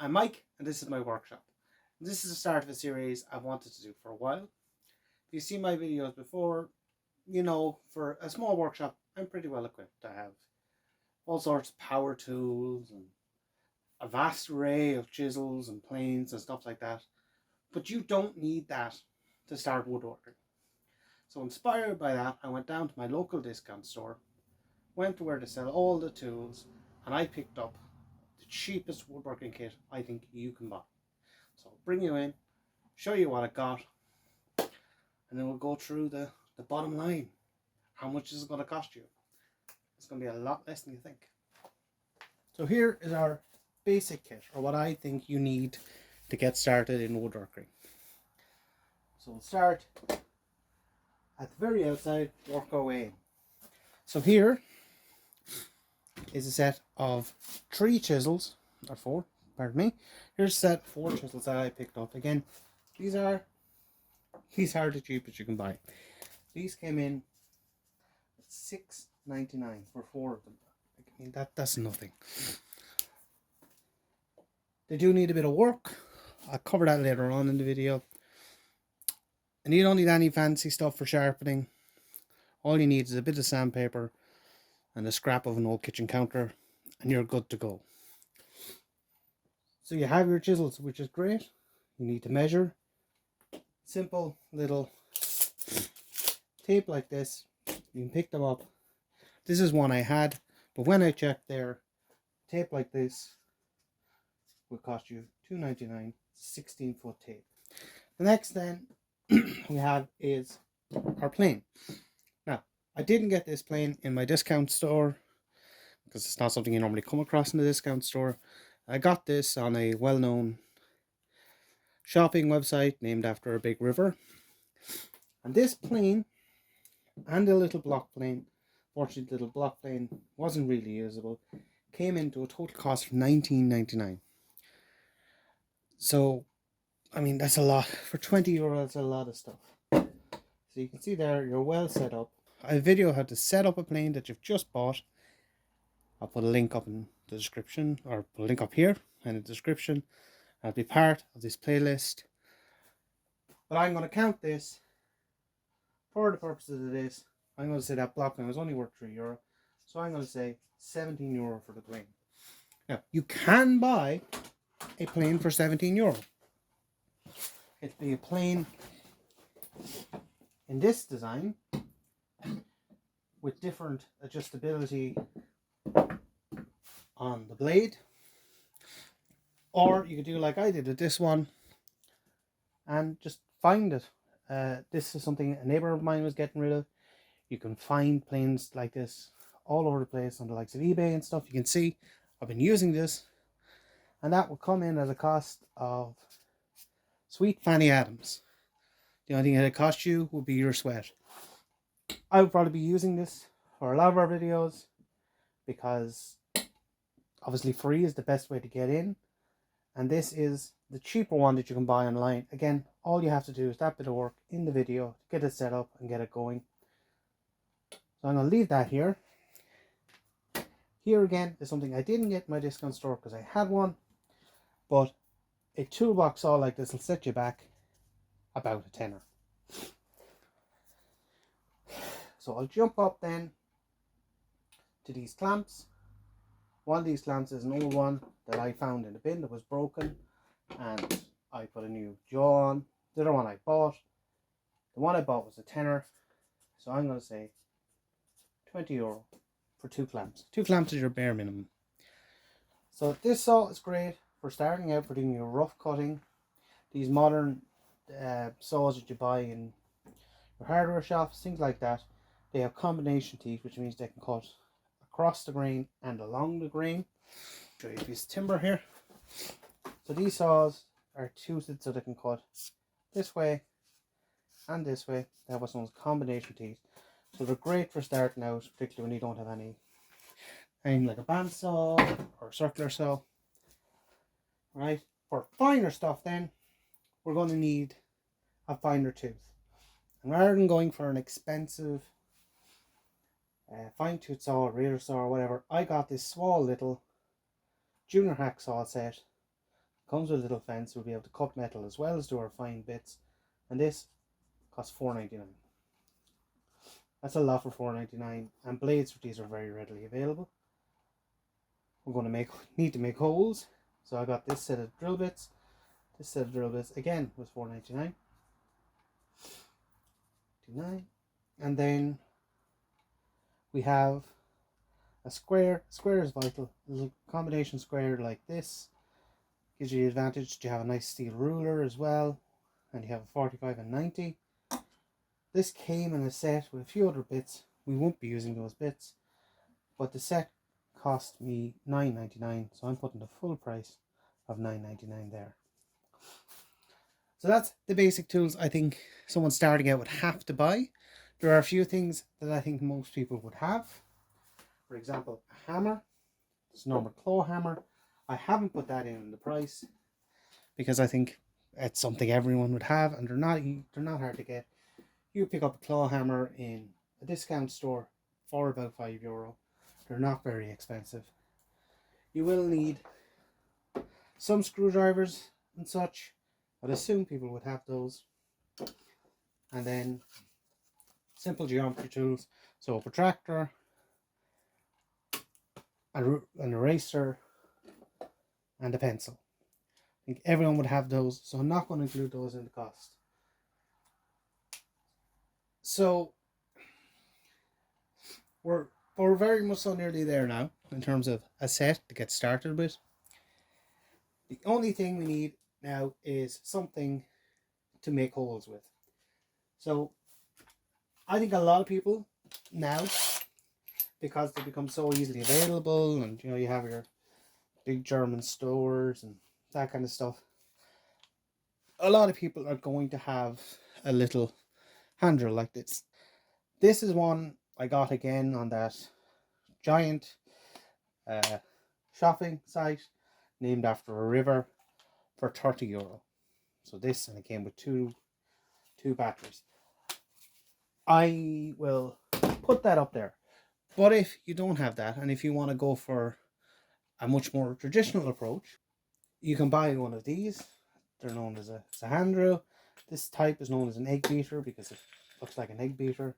I'm Mike, and this is my workshop. This is the start of a series I've wanted to do for a while. If you've seen my videos before, you know for a small workshop, I'm pretty well equipped. I have all sorts of power tools and a vast array of chisels and planes and stuff like that. But you don't need that to start woodworking. So inspired by that, I went down to my local discount store, went to where they sell all the tools, and I picked up the cheapest woodworking kit I think you can buy. So I'll bring you in, show you what I got, and then we'll go through the bottom line. How much is it going to cost you? It's going to be a lot less than you think. So here is our basic kit, or what I think you need to get started in woodworking. So we'll start at the very outside, work our way in. So here is a set of 3 chisels, or 4, pardon me. Here's a set of 4 chisels that I picked up. Again, these are the cheapest you can buy. These came in at $6.99 for 4 of them. I mean, that's nothing. They do need a bit of work. I'll cover that later on in the video. And you don't need any fancy stuff for sharpening. All you need is a bit of sandpaper and a scrap of an old kitchen counter, and you're good to go. So you have your chisels, which is great. You need to measure. Simple little tape like this. You can pick them up. This is one I had, but when I checked there, tape like this would cost you $2.99. 16-foot tape. The next then we have is our plane. Now, I didn't get this plane in my discount store because it's not something you normally come across in the discount store. I got this on a well-known shopping website named after a big river. And this plane and the little block plane, fortunately the little block plane wasn't really usable, came into a total cost of $19.99. So, I mean, that's a lot. For €20, that's a lot of stuff. So you can see there, you're well set up. I video how to set up a plane that you've just bought. I'll put a link up in the description, or put a link up here in the description. I'll be part of this playlist. But I'm going to count this for the purposes of this. I'm going to say that block plane was only worth €3. So I'm going to say €17 for the plane. Now, you can buy a plane for €17. It'll be a plane in this design with different adjustability on the blade, or you could do like I did with this one and just find it. This is something a neighbor of mine was getting rid of. You can find planes like this all over the place on the likes of eBay and stuff. You can see I've been using this, and that will come in at a cost of sweet Fanny Adams. The only thing that it cost you will be your sweat. I will probably be using this for a lot of our videos because obviously free is the best way to get in, and this is the cheaper one that you can buy online. Again, all you have to do is that bit of work in the video to get it set up and get it going. So I'm going to leave that here. Here again is something I didn't get in my discount store because I had one, but a toolbox saw like this will set you back about a tenner. So I'll jump up then to these clamps. One of these clamps is an old one that I found in a bin that was broken, and I put a new jaw on. The other one I bought, the one I bought was a tenner, so I'm going to say €20 for 2 clamps. 2 clamps is your bare minimum. So this saw is great for starting out, for doing your rough cutting. These modern saws that you buy in your hardware shops, things like that, they have combination teeth, which means they can cut across the grain and along the grain. Show you a piece of timber here. So these saws are toothed so they can cut this way and this way. They have what's known as combination teeth. So they're great for starting out, particularly when you don't have anything like a bandsaw or a circular saw. Right? For finer stuff then, we're going to need a finer tooth. And rather than going for an expensive fine tooth saw or razor saw or whatever, I got this small little junior hacksaw set comes with a little fence. We'll be able to cut metal as well as do our fine bits. And this costs $4.99. That's a lot for $4.99. And blades for these are very readily available. We're going to need to make holes. So I got this set of drill bits. This set of drill bits again was $4.99. And then we have a square. Square is vital. A little combination square like this gives you the advantage that you have a nice steel ruler as well, and you have a 45 and 90. This came in a set with a few other bits. We won't be using those bits, but the set cost me $9.99, so I'm putting the full price of $9.99 there. So that's the basic tools I think someone starting out would have to buy. There are a few things that I think most people would have. For example, a hammer. It's a normal claw hammer. I haven't put that in the price because I think it's something everyone would have, and they're not hard to get. You pick up a claw hammer in a discount store for about €5. They're not very expensive. You will need some screwdrivers and such. I'd assume people would have those. And then simple geometry tools. So a protractor, an eraser, and a pencil. I think everyone would have those, so I'm not going to include those in the cost. So we're very much so nearly there now in terms of a set to get started with. The only thing we need now is something to make holes with. So I think a lot of people now, because they become so easily available, and you have your big German stores and that kind of stuff, a lot of people are going to have a little hand drill like this. This is one I got again on that giant shopping site named after a river for €30. So this, and it came with two batteries. I will put that up there. But if you don't have that, and if you want to go for a much more traditional approach, you can buy one of these. They're known as a hand drill. This type is known as an egg beater because it looks like an egg beater.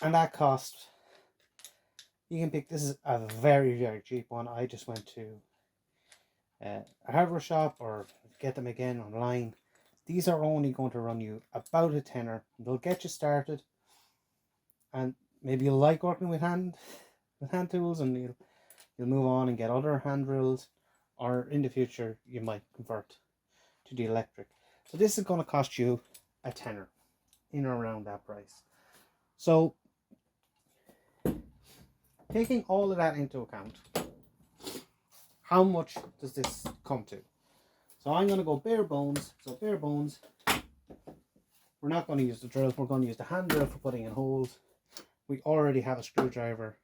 And that cost, you can pick, this is a very, very cheap one. I just went to a hardware shop or get them again online. These are only going to run you about a tenner. They'll get you started, and maybe you'll like working with hand tools, and you'll move on and get other hand drills, or in the future you might convert to the electric. So this is going to cost you a tenner, in or around that price. So taking all of that into account, how much does this come to? So I'm going to go bare bones. So bare bones, we're not going to use the drill, we're going to use the hand drill for putting in holes. We already have a screwdriver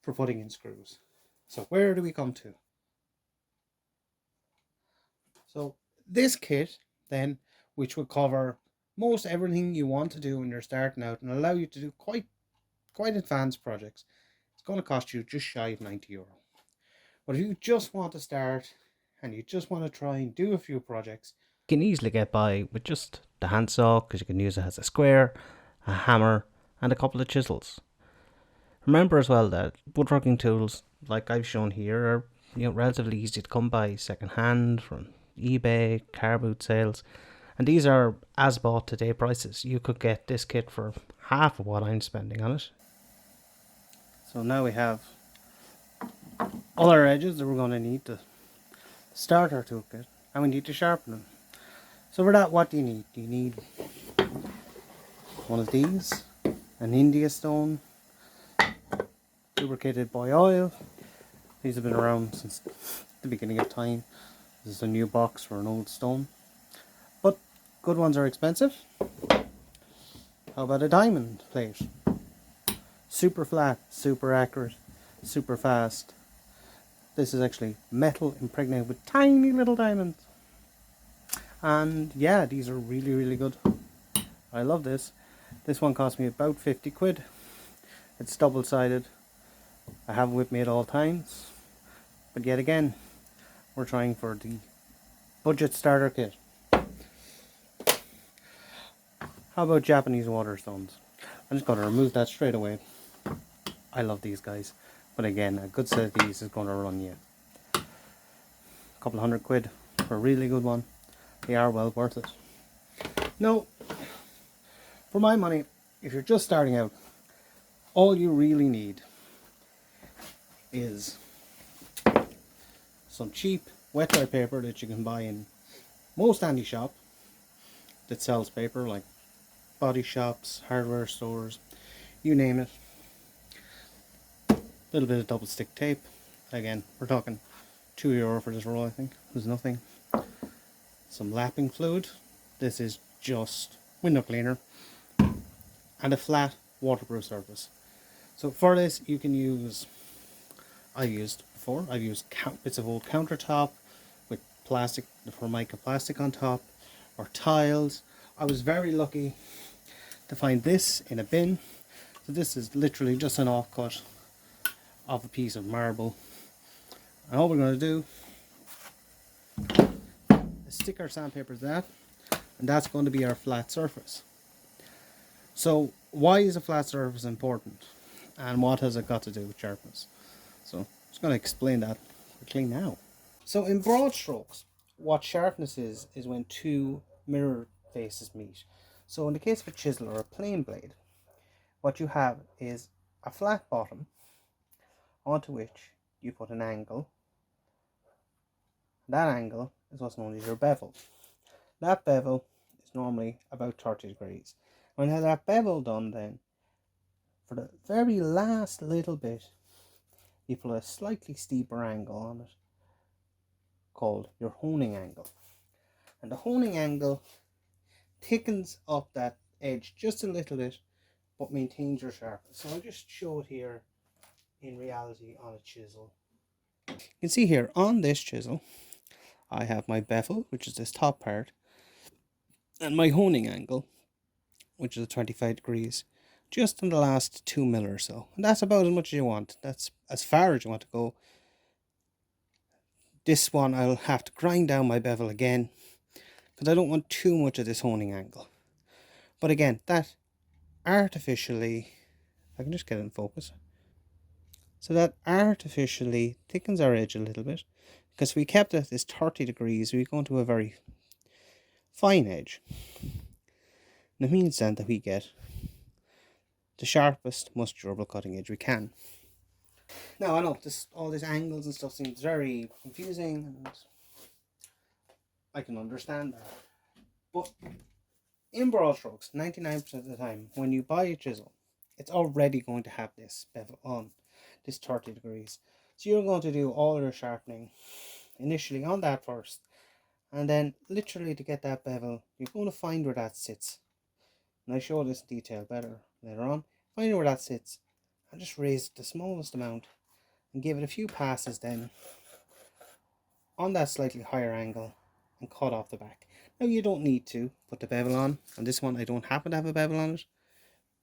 for putting in screws. So where do we come to? So this kit then, which will cover most everything you want to do when you're starting out and allow you to do quite advanced projects, it's going to cost you just shy of €90. But if you just want to start and you just want to try and do a few projects, you can easily get by with just the handsaw, because you can use it as a square, a hammer, and a couple of chisels. Remember as well that woodworking tools, like I've shown here, are relatively easy to come by second hand from eBay, car boot sales, and these are as bought today prices. You could get this kit for half of what I'm spending on it. So now we have all our edges that we're going to need to start our toolkit, and we need to sharpen them. So for that, what do you need? You need one of these, an India stone, lubricated by oil. These have been around since the beginning of time. This is a new box for an old stone, but good ones are expensive. How about a diamond plate? Super flat, super accurate, super fast. This is actually metal impregnated with tiny little diamonds. And yeah, these are really, really good. I love this. This one cost me about 50 quid. It's double-sided. I have it with me at all times. But yet again, we're trying for the budget starter kit. How about Japanese waterstones? I'm just going to remove that straight away. I love these guys, but again, a good set of these is going to run you a couple £100 for a really good one. They are well worth it. No, for my money, if you're just starting out, all you really need is some cheap wet dry paper that you can buy in most any shop that sells paper, like body shops, hardware stores, you name it. A little bit of double stick tape. Again, we're talking €2 for this roll, I think. There's nothing. Some lapping fluid. This is just window cleaner. And a flat waterproof surface. So for this you can use, I've used bits of old countertop with plastic, Formica plastic on top, or tiles. I was very lucky to find this in a bin. So this is literally just an offcut of a piece of marble. And all we're going to do is stick our sandpaper to that, and that's going to be our flat surface. So why is a flat surface important, and what has it got to do with sharpness? So I'm just going to explain that quickly now. So in broad strokes, what sharpness is when two mirror faces meet. So in the case of a chisel or a plane blade, what you have is a flat bottom onto which you put an angle. That angle is what's known as your bevel. That bevel is normally about 30 degrees. When you have that bevel done, then for the very last little bit you put a slightly steeper angle on it called your honing angle. And the honing angle thickens up that edge just a little bit but maintains your sharpness. So I'll just show it here in reality on a chisel. You can see here on this chisel I have my bevel, which is this top part, and my honing angle, which is 25 degrees, just in the last 2 mil or so. And that's about as much as you want. That's as far as you want to go. This one I'll have to grind down my bevel again because I don't want too much of this honing angle. But again, that artificially, I can just get it in focus. So that artificially thickens our edge a little bit, because if we kept it at this 30 degrees, we go into a very fine edge. And it means then that we get the sharpest, most durable cutting edge we can. Now I know all these angles and stuff seems very confusing, and I can understand that. But in broad strokes, 99% of the time, when you buy a chisel, it's already going to have this bevel on, this 30 degrees. So you're going to do all your sharpening initially on that first, and then literally to get that bevel, you're going to find where that sits. And I show this in detail better later on. Find where that sits, and just raise it the smallest amount, and give it a few passes then on that slightly higher angle, and cut off the back. Now you don't need to put the bevel on. On this one I don't happen to have a bevel on it,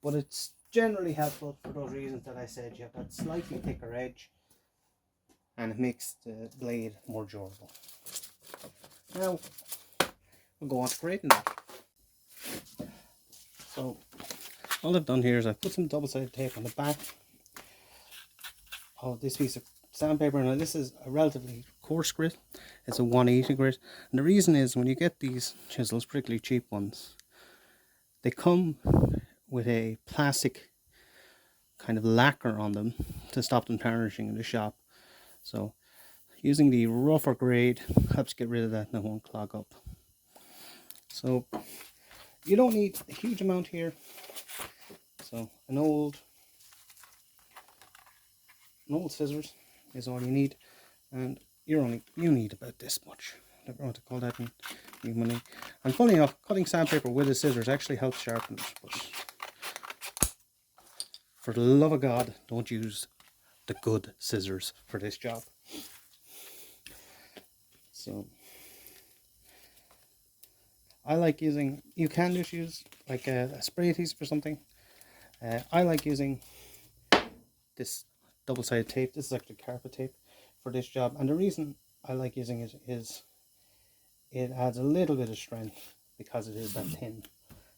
but it's generally helpful for those reasons that I said. You have that slightly thicker edge, and it makes the blade more durable. Now we'll go on to creating that. So all I've done here is I've put some double-sided tape on the back of this piece of sandpaper. Now this is a relatively coarse grit. It's a 180 grit, and the reason is when you get these chisels, particularly cheap ones, they come with a plastic kind of lacquer on them to stop them tarnishing in the shop. So using the rougher grade helps get rid of that and it won't clog up. So you don't need a huge amount here. So an old scissors is all you need, and you need about this much. I don't know what to call that in money. And funny enough, cutting sandpaper with the scissors actually helps sharpen it, but for the love of God, don't use the good scissors for this job. So I like using, you can just use like a spray adhesive or something. I like using this double-sided tape. This is actually carpet tape for this job, and the reason I like using it is it adds a little bit of strength because it is that thin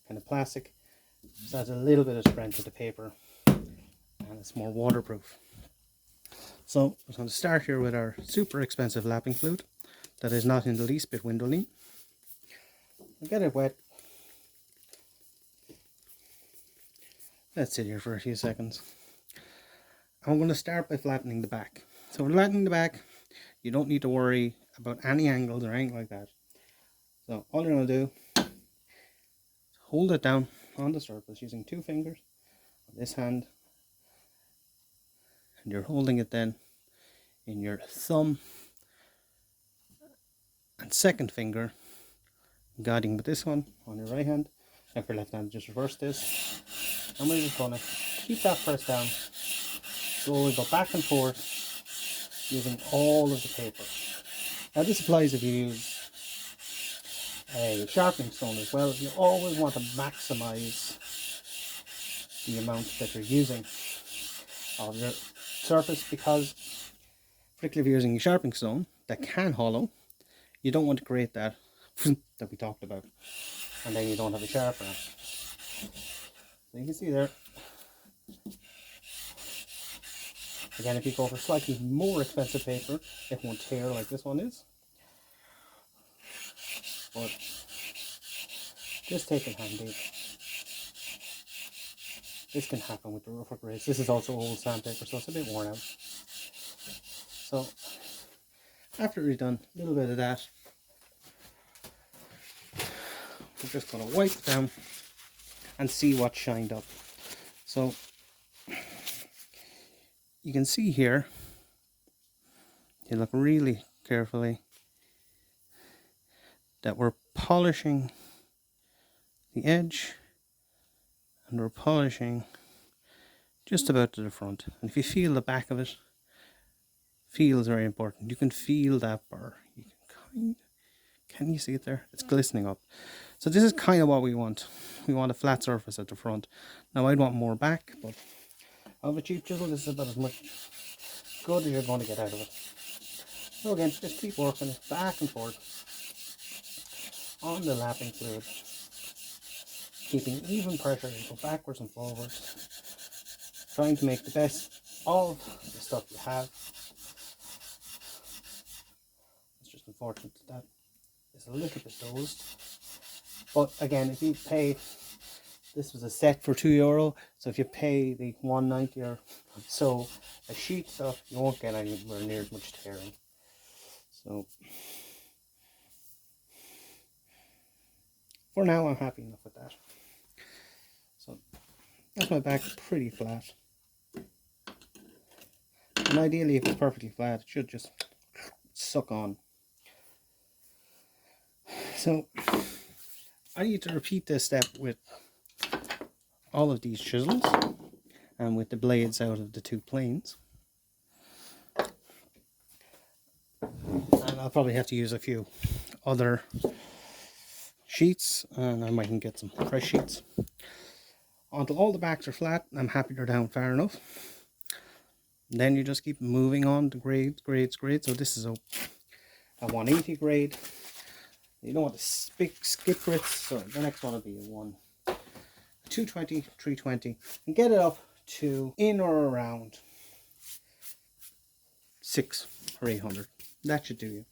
kind of plastic. So it adds a little bit of strength to the paper and it's more waterproof. So we're going to start here with our super expensive lapping fluid that is not in the least bit window lean. We'll get it wet. Let's sit here for a few seconds. I'm going to start by flattening the back. So when flattening the back, you don't need to worry about any angles or anything like that. So all you're going to do is hold it down on the surface using 2 fingers on this hand, and you're holding it then in your thumb and second finger, guiding with this one on your right hand. Now for left hand, just reverse this, and we're just going to keep that pressed down. Slowly go back and forth using all of the paper. Now this applies if you use a sharpening stone as well. You always want to maximize the amount that you're using of your surface, because particularly if you're using a sharpening stone that can hollow, you don't want to create that that we talked about, and then you don't have a sharpener. So you can see there. Again, if you go for slightly more expensive paper, it won't tear like this one is. But just take it handy. This can happen with the rougher grades. This is also old sandpaper, so it's a bit worn out. So after we've done a little bit of that, we're just going to wipe it down and see what's shined up. So you can see here, you look really carefully, that we're polishing the edge and we're polishing just about to the front. And if you feel the back of it, feels very important. You can feel that burr. You can you see it there? It's glistening up. So this is kind of what we want. We want a flat surface at the front. Now I'd want more back, but I have a cheap chisel. This is about as much good as you're going to get out of it. So again, just keep working it back and forth on the lapping fluid, keeping even pressure, go backwards and forwards, trying to make the best of the stuff you have. It's just unfortunate that is a little bit dozed. But again, if you pay, this was a set for €2, so if you pay the $1.90 or so a sheet stuff, you won't get anywhere near as much tearing. So for now, I'm happy enough with that. So that's my back, pretty flat. And ideally, if it's perfectly flat, it should just suck on. So I need to repeat this step with all of these chisels and with the blades out of the 2 planes. And I'll probably have to use a few other sheets, and I might get some fresh sheets. Until all the backs are flat, I'm happy they're down far enough. Then you just keep moving on to grades. So this is a 180 grade. You don't want to skip grits, so the next one will be a 220, 320, and get it up to in or around 600 or 800. That should do you.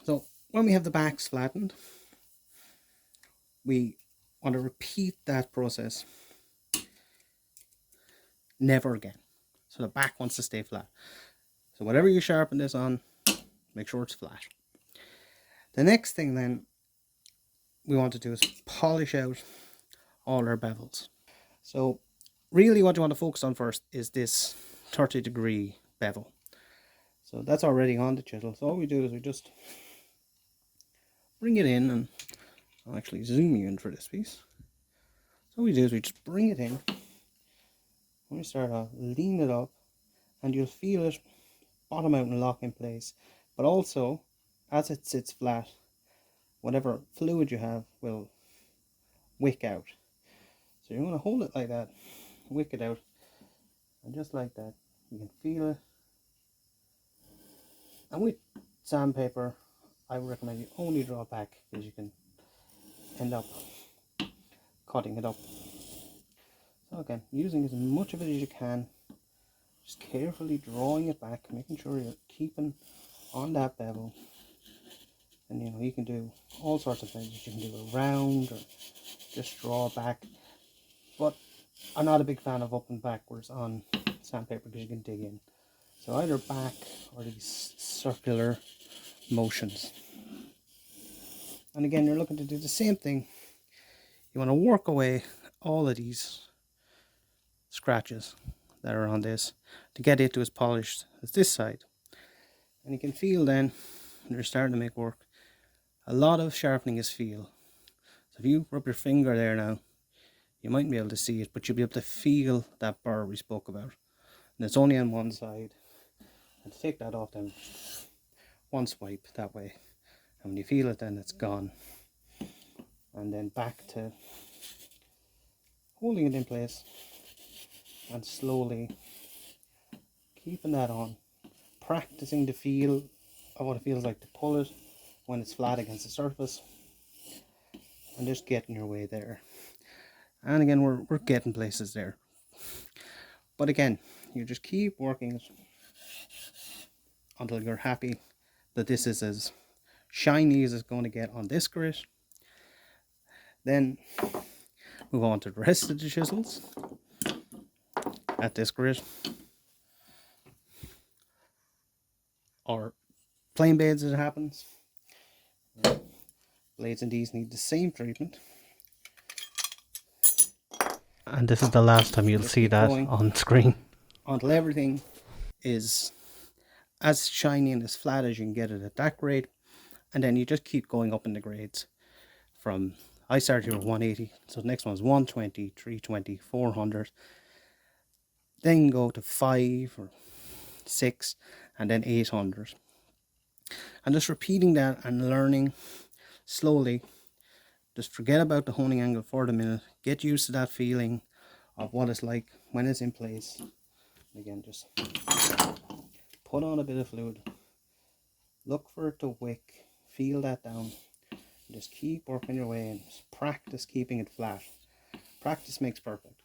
So when we have the backs flattened, we want to repeat that process. Never again. So the back wants to stay flat. So whatever you sharpen this on, make sure it's flat. The next thing then we want to do is polish out all our bevels. So really what you want to focus on first is this 30-degree bevel. So that's already on the chisel. So all we do is we just bring it in, and I'll actually zoom you in for this piece. So what we do is we just bring it in. When we start off, lean it up, and you'll feel it bottom out and lock in place. But also, as it sits flat, whatever fluid you have will wick out. So you're going to hold it like that, wick it out, and just like that, you can feel it And with sandpaper, I would recommend you only draw it back, because you can end up cutting it up. So again, using as much of it as you can, just carefully drawing it back, making sure you're keeping on that bevel. And you know, you can do all sorts of things. You can do a round or just draw it back. But I'm not a big fan of up and backwards on sandpaper, because you can dig in. So either back or these circular motions. And again, you're looking to do the same thing. You want to work away all of these scratches that are on this to get it to as polished as this side. And you can feel then, when you're starting to make work, a lot of sharpening is feel. So if you rub your finger there now, you mightn't be able to see it, but you'll be able to feel that burr we spoke about. And it's only on one side. And to take that off, then one swipe that way. And when you feel it, then it's gone. And then back to holding it in place and slowly keeping that on. Practicing the feel of what it feels like to pull it when it's flat against the surface. And just getting your way there. And again, we're getting places there. But again, you just keep working it until you're happy that this is as shiny as it's going to get on this grit. Then move on to the rest of the chisels at this grit. Or plain blades as it happens. Blades and these need the same treatment. And this is the last time you'll Just see keep that going on screen. until everything is as shiny and as flat as you can get it at that grade. And then you just keep going up in the grades. From, I started here with 180, so the next one is 120, 320, 400. Then go to 5 or 6 and then 800. And just repeating that and learning slowly. Just forget about the honing angle for the minute. Get used to that feeling of what it's like when it's in place. Again, just put on a bit of fluid. Look for it to wick. Feel that down. Just keep working your way and just practice keeping it flat. Practice makes perfect.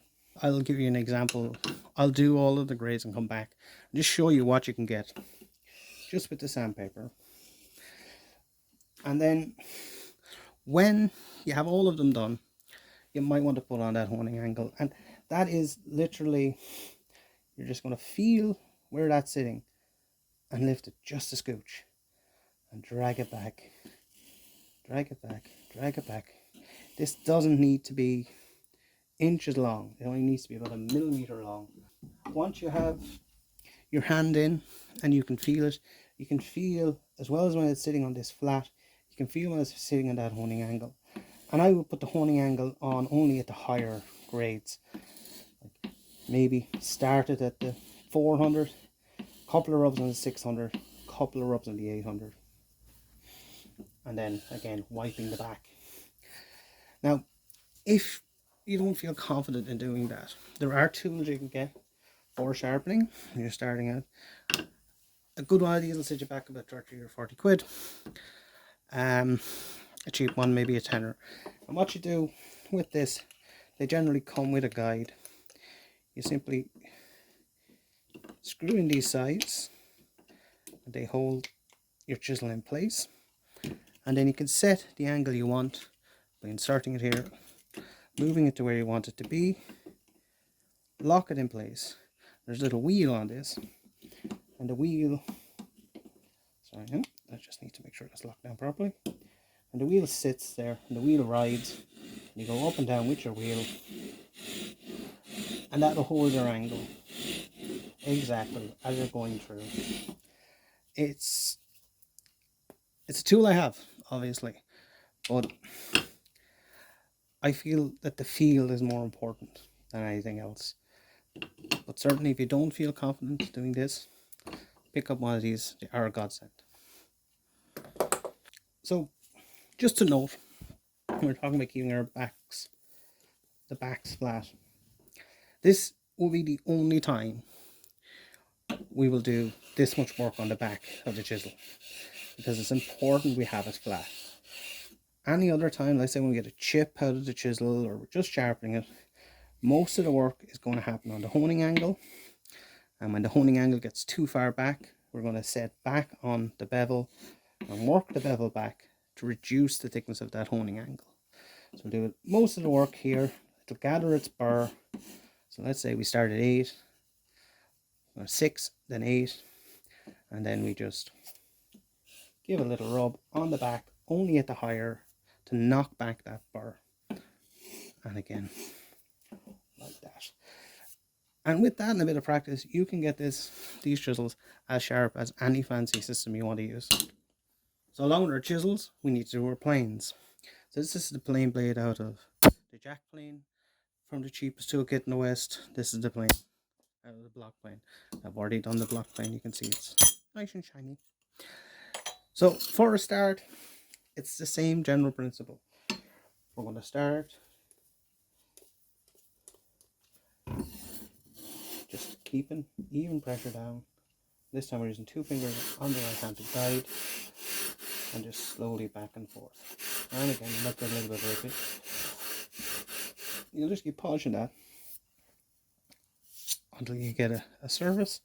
I'll give you an example. I'll do all of the grades and come back and just show you what you can get just with the sandpaper. And then when you have all of them done, you might want to put on that honing angle, and that is literally, you're just going to feel where that's sitting and lift it just a scooch and drag it back, drag it back, drag it back. This doesn't need to be inches long. It only needs to be about 1 millimeter long. Once you have your hand in and you can feel it, you can feel, as well as when it's sitting on this flat, you can feel when it's sitting on that honing angle. And I would put the honing angle on only at the higher grades. Like maybe started at the 400, couple of rubs on the 600, couple of rubs on the 800. And then again, wiping the back. Now, if you don't feel confident in doing that, there are tools you can get for sharpening when you're starting out. A good one of these will set you back about 30 or 40 quid. A cheap one, maybe a tenner. And what you do with this, they generally come with a guide. You simply screw in these sides, and they hold your chisel in place. And then you can set the angle you want by inserting it here, moving it to where you want it to be, lock it in place. There's a little wheel on this, and the wheel, I just need to make sure it's locked down properly. And the wheel sits there, and the wheel rides, and you go up and down with your wheel, and that'll hold your angle exactly as you're going through. It's a tool I have, obviously, but I feel that the feel is more important than anything else. But certainly if you don't feel confident doing this, pick up one of these. They are a godsend. So just to note, we're talking about keeping our backs, the backs flat. This will be the only time we will do this much work on the back of the chisel, because it's important we have it flat. Any other time, let's say when we get a chip out of the chisel or we're just sharpening it, most of the work is going to happen on the honing angle. And when the honing angle gets too far back, we're going to set back on the bevel and work the bevel back to reduce the thickness of that honing angle. So we'll do most of the work here. It'll gather its burr. So let's say we start at 8, or 6, then 8, and then we just give a little rub on the back, only at the higher, to knock back that burr. And again, like that. And with that and a bit of practice, you can get these chisels as sharp as any fancy system you want to use. So along with our chisels, we need to do our planes. So this is the plane blade out of the jack plane from the Cheapest Toolkit in the West. This is the plane out of the block plane. I've already done the block plane. You can see it's nice and shiny. So for a start, it's the same general principle. We're going to start just keeping even pressure down. This time we're using 2 fingers on the right hand to guide, and just slowly back and forth. And again, you might get a little bit of it. You'll just keep polishing that until you get a surface.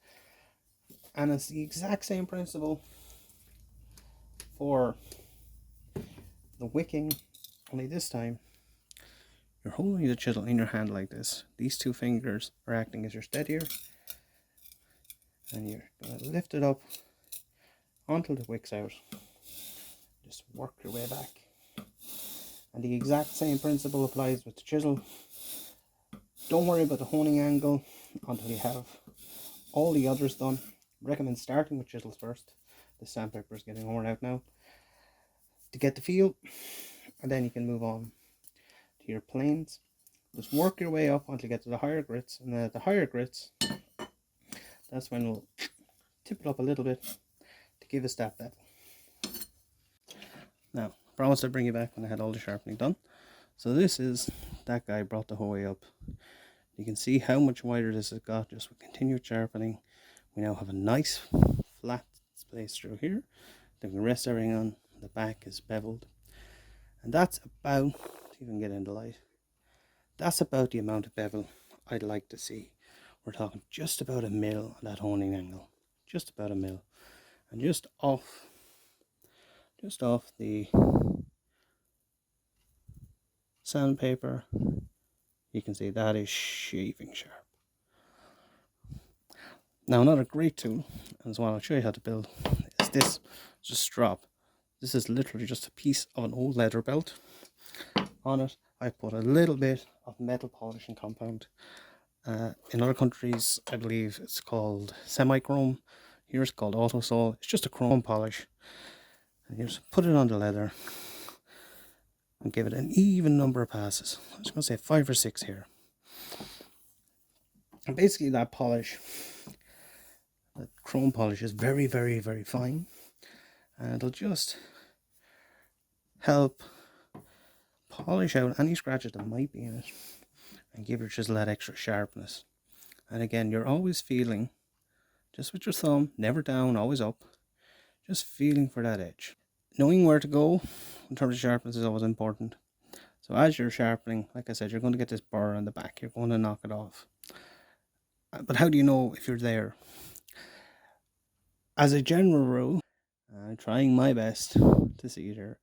And it's the exact same principle for the wicking, only this time you're holding the chisel in your hand like this. These 2 fingers are acting as your steadier, and you're going to lift it up until the wick's out. Just work your way back. And the exact same principle applies with the chisel. Don't worry about the honing angle until you have all the others done. I recommend starting with chisels first. The sandpaper is getting worn out now, to get the feel, and then you can move on to your planes. Just work your way up until you get to the higher grits, and then at the higher grits, that's when we'll tip it up a little bit to give us that bevel. Now, I promised I'd bring you back when I had all the sharpening done. So this is, that guy brought the whole way up. You can see how much wider this has got just with continued sharpening. We now have a nice flat space through here. Then we can rest everything on. The back is beveled. And that's about, see if we can get into light, that's about the amount of bevel I'd like to see. We're talking just about 1 mil on that honing angle. Just about 1 mil. And just off the sandpaper, you can see that is shaving sharp. Now another great tool, as well, I'll show you how to build, is this just drop. This is literally just a piece of an old leather belt. On it I put a little bit of metal polishing compound. In other countries I believe it's called semi-chrome. Here it's called autosol. It's just a chrome polish. And you just put it on the leather and give it an even number of passes. I'm just going to say 5 or 6 here. And basically that polish, that chrome polish, is very, very, very fine. And it'll just help polish out any scratches that might be in it and give your chisel that extra sharpness. And again, you're always feeling, just with your thumb, never down, always up, just feeling for that edge. Knowing where to go in terms of sharpness is always important. So as you're sharpening, like I said, you're going to get this burr on the back. You're going to knock it off. But how do you know if you're there? As a general rule, I'm trying my best to see it here.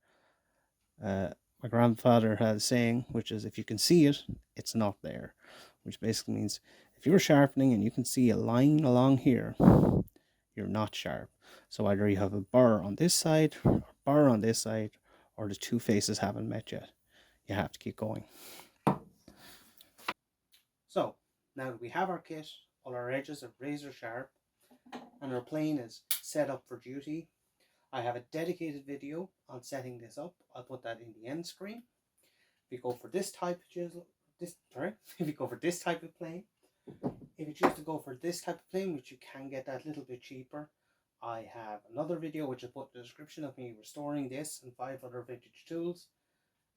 My grandfather had a saying, which is, if you can see it, it's not there. Which basically means if you're sharpening and you can see a line along here, you're not sharp. So either you have a burr on this side, or a burr on this side, or the 2 faces haven't met yet. You have to keep going. So now that we have our kit, all our edges are razor sharp, and our plane is set up for duty, I have a dedicated video on setting this up. I'll put that in the end screen. If you go for this type of chisel, if you go for this type of plane, if you choose to go for this type of plane, which you can get that little bit cheaper, I have another video which I'll put in the description of me restoring this and 5 other vintage tools.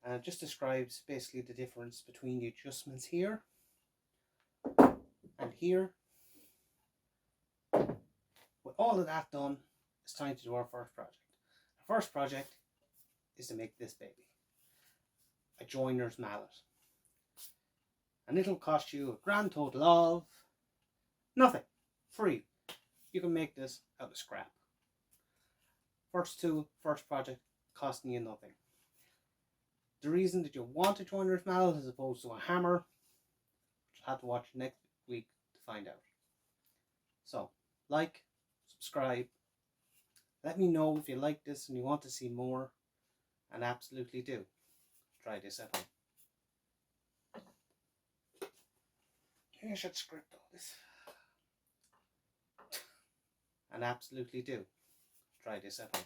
And it just describes basically the difference between the adjustments here and here. With all of that done, it's time to do our first project. Our first project is to make this baby. A joiner's mallet. And it'll cost you a grand total of nothing. Free. You can make this out of scrap. First project costing you nothing. The reason that you want a joiner's mallet as opposed to a hammer, you'll have to watch next week to find out. So, like, subscribe, let me know if you like this and you want to see more, and absolutely do. Try this at home. Maybe I should script all this. And absolutely do. Try this at home.